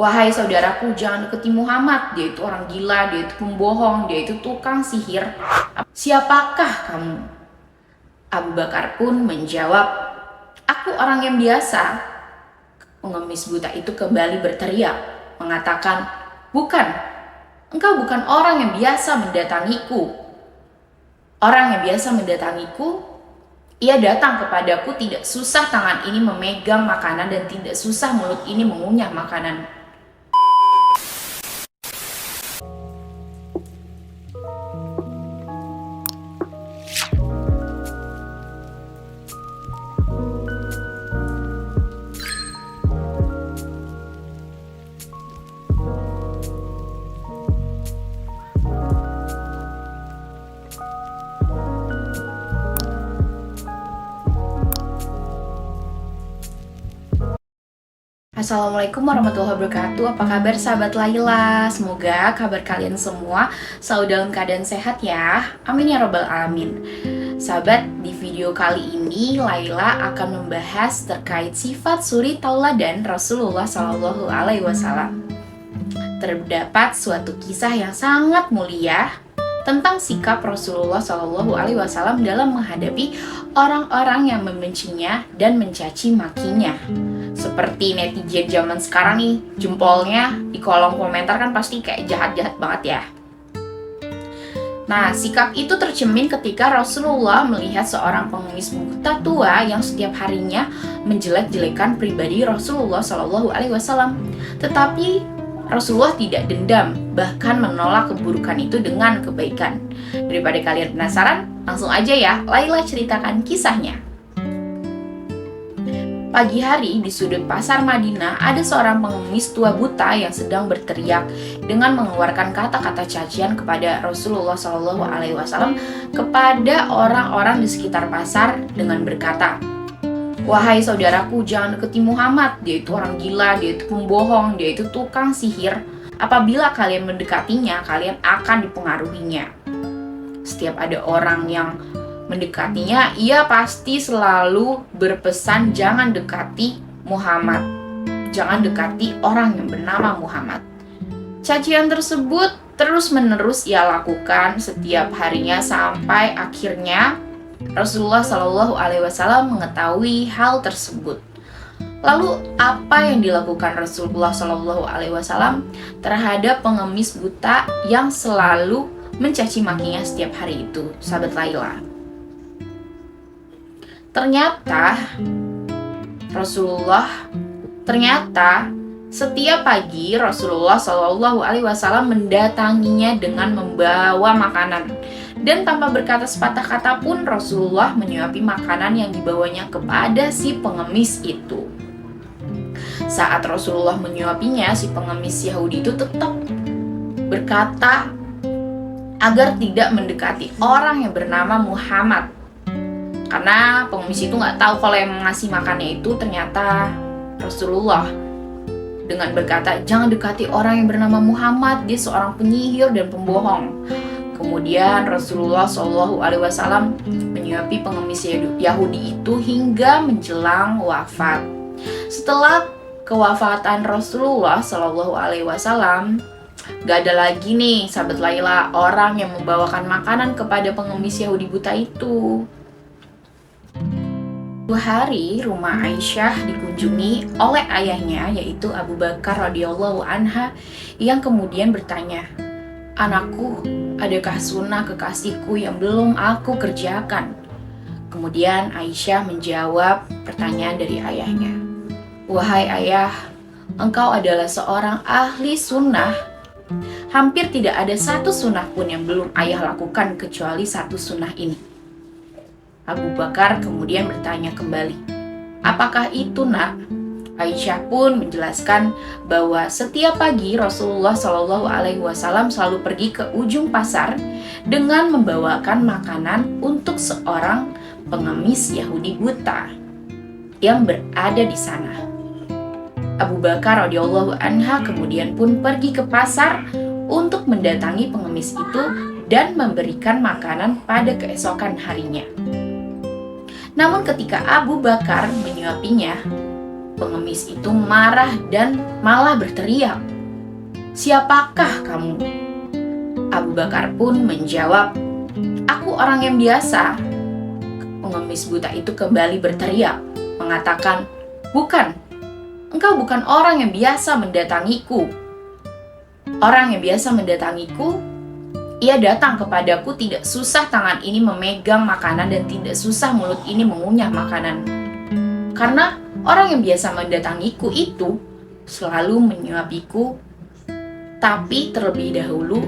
Wahai saudaraku, jangan deketi Muhammad. Dia itu orang gila, dia itu pembohong, dia itu tukang sihir. Siapakah kamu? Abu Bakar pun menjawab, aku orang yang biasa. Pengemis buta itu kembali berteriak, mengatakan, bukan, engkau bukan orang yang biasa mendatangiku. Orang yang biasa mendatangiku, ia datang kepadaku, tidak susah tangan ini memegang makanan dan tidak susah mulut ini mengunyah makanan. Assalamualaikum warahmatullahi wabarakatuh. Apa kabar sahabat Laila? Semoga kabar kalian semua selalu dalam keadaan sehat ya. Amin ya robbal alamin. Sahabat, di video kali ini Laila akan membahas terkait sifat suri tauladan Rasulullah Shallallahu Alaihi Wasallam. Terdapat suatu kisah yang sangat mulia tentang sikap Rasulullah Shallallahu Alaihi Wasallam dalam menghadapi orang-orang yang membencinya dan mencaci makinya. Seperti netizen zaman sekarang nih, jempolnya di kolom komentar kan pasti kayak jahat-jahat banget ya. Nah, sikap itu tercermin ketika Rasulullah melihat seorang pengemis buta tua yang setiap harinya menjelek-jelekan pribadi Rasulullah Shallallahu Alaihi Wasallam. Tetapi Rasulullah tidak dendam, bahkan menolak keburukan itu dengan kebaikan. Daripada kalian penasaran, langsung aja ya, Laila ceritakan kisahnya. Pagi hari di sudut pasar Madinah ada seorang pengemis tua buta yang sedang berteriak dengan mengeluarkan kata-kata cacian kepada Rasulullah Shallallahu Alaihi Wasallam kepada orang-orang di sekitar pasar dengan berkata, wahai saudaraku, jangan deketi Muhammad. Dia itu orang gila, dia itu pembohong, dia itu tukang sihir. Apabila kalian mendekatinya, kalian akan dipengaruhinya. Setiap ada orang yang mendekatinya, ia pasti selalu berpesan jangan dekati Muhammad. Jangan dekati orang yang bernama Muhammad. Cacian tersebut terus-menerus ia lakukan setiap harinya sampai akhirnya Rasulullah Shallallahu Alaihi Wasallam mengetahui hal tersebut. Lalu apa yang dilakukan Rasulullah Shallallahu Alaihi Wasallam terhadap pengemis buta yang selalu mencaci makinya setiap hari itu, sahabat Laila? Ternyata setiap pagi Rasulullah Shallallahu Alaihi Wasallam mendatanginya dengan membawa makanan, dan tanpa berkata sepatah kata pun Rasulullah menyuapi makanan yang dibawanya kepada si pengemis itu. Saat Rasulullah menyuapinya, si pengemis Yahudi itu tetap berkata agar tidak mendekati orang yang bernama Muhammad. Karena pengemis itu nggak tahu kalau yang ngasih makannya itu ternyata Rasulullah. Dengan berkata, jangan dekati orang yang bernama Muhammad, dia seorang penyihir dan pembohong. Kemudian Rasulullah Shallallahu Alaihi Wasallam menyuapi pengemis Yahudi itu hingga menjelang wafat. Setelah kewafatan Rasulullah Shallallahu Alaihi Wasallam, gak ada lagi nih, sahabat Laila, orang yang membawakan makanan kepada pengemis Yahudi buta itu. Suatu hari rumah Aisyah dikunjungi oleh ayahnya, yaitu Abu Bakar radhiyallahu anha, yang kemudian bertanya, anakku, adakah sunnah kekasihku yang belum aku kerjakan? Kemudian Aisyah menjawab pertanyaan dari ayahnya, wahai ayah, engkau adalah seorang ahli sunnah. Hampir tidak ada satu sunnah pun yang belum ayah lakukan kecuali satu sunnah ini. Abu Bakar kemudian bertanya kembali, apakah itu nak? Aisyah pun menjelaskan bahwa setiap pagi Rasulullah Shallallahu Alaihi Wasallam selalu pergi ke ujung pasar dengan membawakan makanan untuk seorang pengemis Yahudi buta yang berada di sana. Abu Bakar radhiyallahu anha kemudian pun pergi ke pasar untuk mendatangi pengemis itu dan memberikan makanan pada keesokan harinya. Namun ketika Abu Bakar menyuapinya, Pengemis itu marah dan malah berteriak, "Siapakah kamu?" Abu Bakar pun menjawab, "Aku orang yang biasa." Pengemis buta itu kembali berteriak, mengatakan, "Bukan, engkau bukan orang yang biasa mendatangiku. Orang yang biasa mendatangiku, ia datang kepadaku tidak susah tangan ini memegang makanan dan tidak susah mulut ini mengunyah makanan. Karena orang yang biasa mendatangiku itu selalu menyuapiku, tapi terlebih dahulu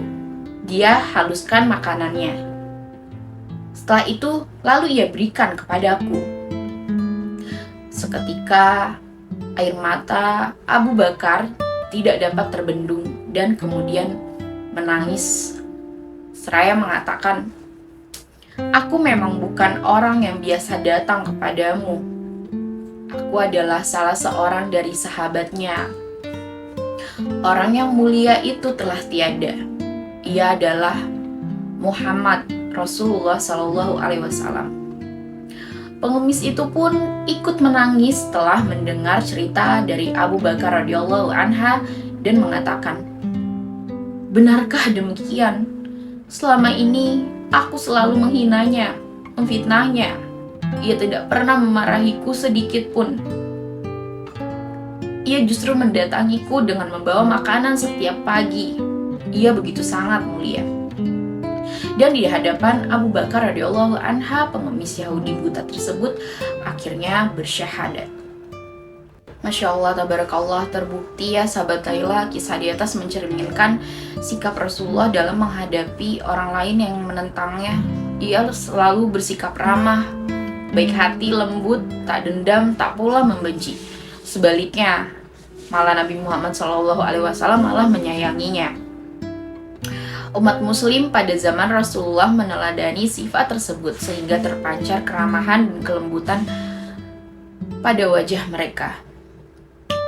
dia haluskan makanannya. Setelah itu lalu ia berikan kepadaku." Seketika air mata Abu Bakar tidak dapat terbendung dan kemudian menangis seraya mengatakan, "Aku memang bukan orang yang biasa datang kepadamu. Aku adalah salah seorang dari sahabatnya. Orang yang mulia itu telah tiada. Ia adalah Muhammad Rasulullah Shallallahu Alaihi Wasallam." Pengemis itu pun ikut menangis setelah mendengar cerita dari Abu Bakar radhiyallahu anha dan mengatakan, "Benarkah demikian? Selama ini aku selalu menghinanya, memfitnahnya. Ia tidak pernah memarahiku sedikit pun. Ia justru mendatangiku dengan membawa makanan setiap pagi. Ia begitu sangat mulia." Dan di hadapan Abu Bakar radhiyallahu anha, pengemis Yahudi buta tersebut akhirnya bersyahadat. Masya Allah, tabarakallah, terbukti ya sahabat Laila, kisah di atas mencerminkan sikap Rasulullah dalam menghadapi orang lain yang menentangnya. Dia selalu bersikap ramah, baik hati, lembut, tak dendam, tak pula membenci. Sebaliknya, malah Nabi Muhammad SAW malah menyayanginya. Umat muslim pada zaman Rasulullah meneladani sifat tersebut sehingga terpancar keramahan dan kelembutan pada wajah mereka.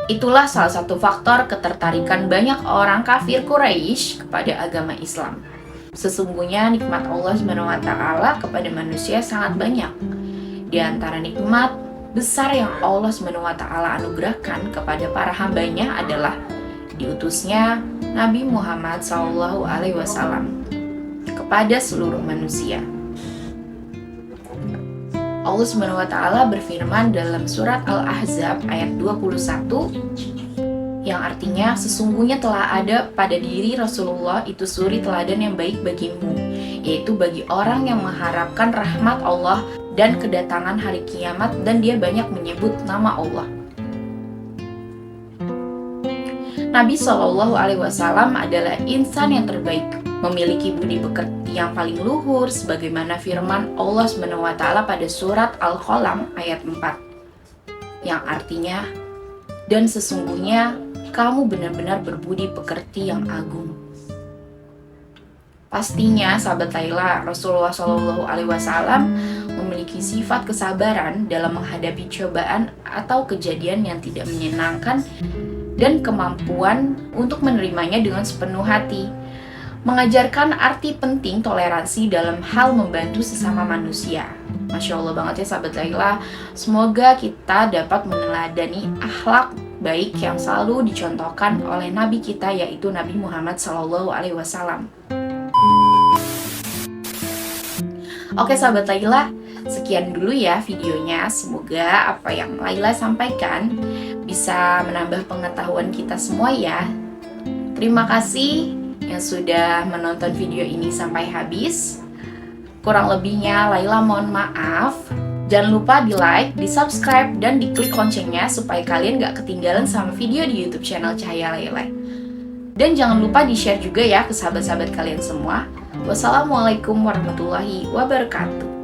Itulah salah satu faktor ketertarikan banyak orang kafir Quraisy kepada agama Islam. Sesungguhnya nikmat Allah SWT kepada manusia sangat banyak. Di antara nikmat besar yang Allah SWT anugerahkan kepada para hambanya adalah diutusnya Nabi Muhammad SAW kepada seluruh manusia. Allah SWT berfirman dalam surat Al-Ahzab ayat 21 yang artinya, "Sesungguhnya telah ada pada diri Rasulullah itu suri teladan yang baik bagimu, yaitu bagi orang yang mengharapkan rahmat Allah dan kedatangan hari kiamat, dan dia banyak menyebut nama Allah." Nabi SAW adalah insan yang terbaik, memiliki budi pekerti yang paling luhur sebagaimana firman Allah SWT pada surat Al-Qalam ayat 4 yang artinya, "Dan sesungguhnya kamu benar-benar berbudi pekerti yang agung." Pastinya sahabat Laila, Rasulullah SAW memiliki sifat kesabaran dalam menghadapi cobaan atau kejadian yang tidak menyenangkan dan kemampuan untuk menerimanya dengan sepenuh hati. Mengajarkan arti penting toleransi dalam hal membantu sesama manusia. Masya Allah banget ya sahabat Laila. Semoga kita dapat meneladani akhlak baik yang selalu dicontohkan oleh Nabi kita, yaitu Nabi Muhammad SAW. Oke sahabat Laila, sekian dulu ya videonya. Semoga apa yang Laila sampaikan bisa menambah pengetahuan kita semua ya. Terima kasih yang sudah menonton video ini sampai habis. Kurang lebihnya Laila mohon maaf. Jangan lupa di like, di subscribe, dan di klik loncengnya supaya kalian gak ketinggalan sama video di YouTube channel Cahaya Laila. Dan jangan lupa di share juga ya ke sahabat-sahabat kalian semua. Wassalamualaikum warahmatullahi wabarakatuh.